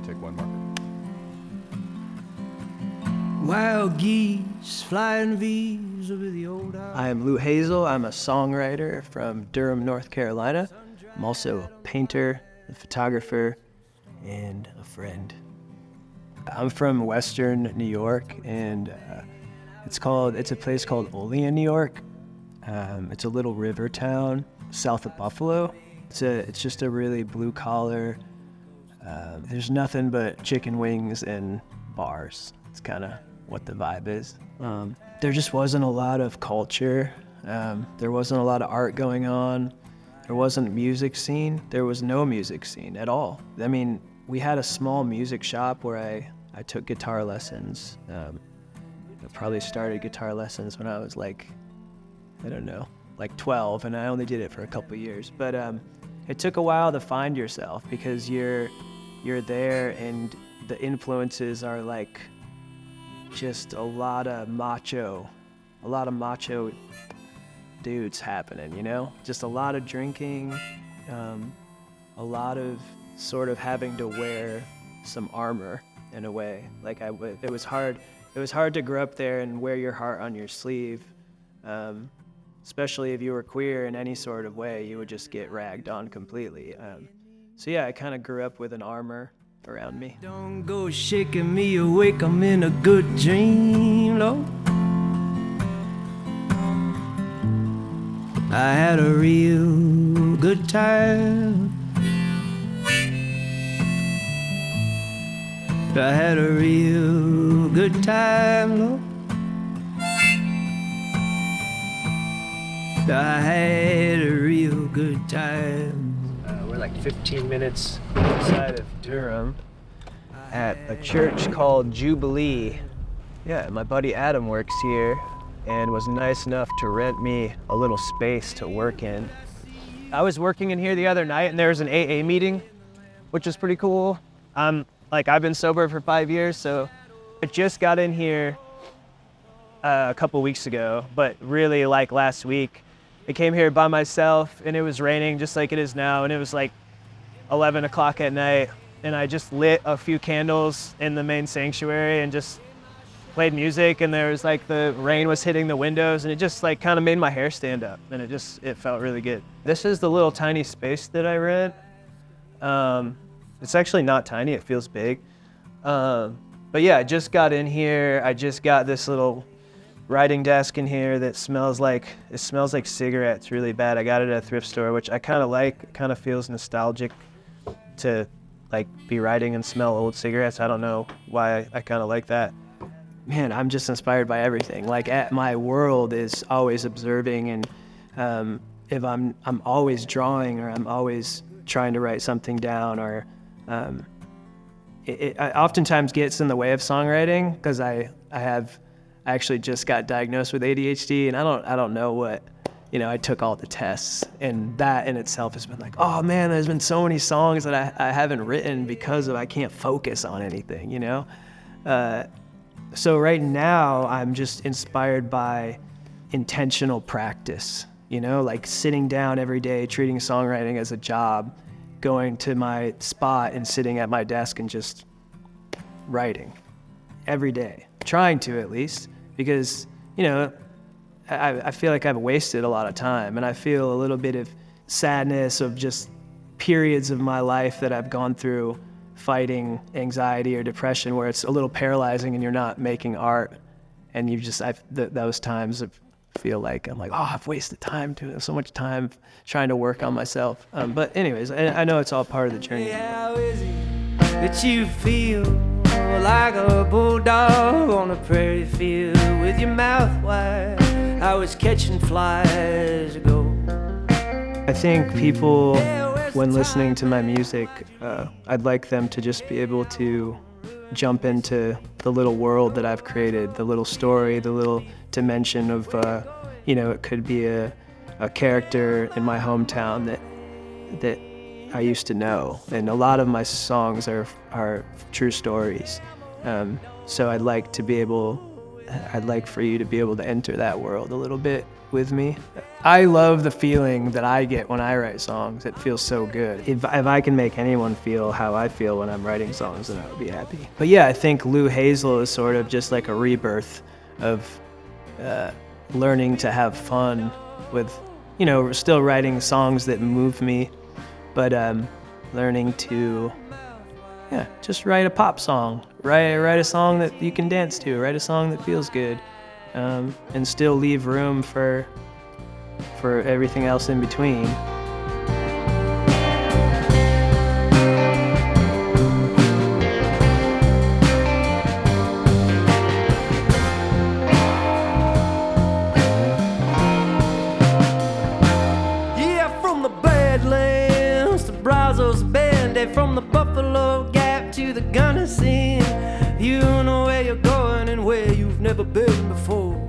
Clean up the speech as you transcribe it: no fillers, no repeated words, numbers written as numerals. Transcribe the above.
take one marker. Wild geese flying V's over the old house. I am Hazel. I'm a songwriter from Durham, North Carolina. I'm also a painter, a photographer, and a friend. I'm from Western New York, and it's a place called Olean, New York. It's a little river town south of Buffalo. It's just a really blue collar. There's nothing but chicken wings and bars. It's kind of what the vibe is. There just wasn't a lot of culture. There wasn't a lot of art going on. There wasn't a music scene. There was no music scene at all. I mean, we had a small music shop where I took guitar lessons. I probably started guitar lessons when I was like 12, and I only did it for a couple years. But it took a while to find yourself because you're there and the influences are like just a lot of macho dudes happening, you know? Just a lot of drinking, a lot of sort of having to wear some armor in a way. Like it was hard to grow up there and wear your heart on your sleeve. Especially if you were queer in any sort of way, you would just get ragged on completely. So yeah, I kind of grew up with an armor around me. Don't go shaking me awake, I'm in a good dream, Lord. I had a real good time. I had a real good time, Lord. I had a real good time. We're like 15 minutes outside of Durham at a church called Jubilee. Yeah, my buddy Adam works here and was nice enough to rent me a little space to work in. I was working in here the other night and there was an AA meeting, which was pretty cool. I've been sober for 5 years, so I just got in here a couple weeks ago, but really like last week. I came here by myself and it was raining just like it is now, and it was like 11 o'clock at night, and I just lit a few candles in the main sanctuary and just played music, and there was like the rain was hitting the windows and it just like kind of made my hair stand up, and it felt really good. This is the little tiny space that I rent. It's actually not tiny, it feels big. But yeah, I just got in here. I just got this little writing desk in here that smells like cigarettes really bad. I got it at a thrift store, which I kind of like. It kind of feels nostalgic to like be writing and smell old cigarettes. I don't know why I kind of like that. Man, I'm just inspired by everything. Like my world is always observing, and if I'm always drawing, or I'm always trying to write something down, or it oftentimes gets in the way of songwriting because I actually just got diagnosed with ADHD, and I don't know what, I took all the tests, and that in itself has been like, oh man, there's been so many songs that I haven't written because I can't focus on anything, So right now I'm just inspired by intentional practice, like sitting down every day, treating songwriting as a job, going to my spot and sitting at my desk and just writing every day, trying to at least. Because, I feel like I've wasted a lot of time, and I feel a little bit of sadness of just periods of my life that I've gone through fighting anxiety or depression where it's a little paralyzing and you're not making art. And those times I feel like I'm like, oh, I've wasted time so much time trying to work on myself. But anyways, I know it's all part of the journey. How is it that you feel like a bulldog on a prairie field with your mouth wide? I was catching flies ago. I think people, when listening to my music, I'd like them to just be able to jump into the little world that I've created, the little story, the little dimension of, it could be a character in my hometown that I used to know. And a lot of my songs are true stories. So I'd like for you to be able to enter that world a little bit. with me. I love the feeling that I get when I write songs. It feels so good. If I can make anyone feel how I feel when I'm writing songs, then I would be happy. But yeah, I think Lou Hazel is sort of just like a rebirth of learning to have fun with, you know, still writing songs that move me, but learning to, yeah, just write a pop song, write a song that you can dance to, write a song that feels good, and still leave room for everything else in between. Yeah, from the Badlands to Brazos Bend, and from the Buffalo Gap to the Gunnison, you know where you're going and where you've never been before.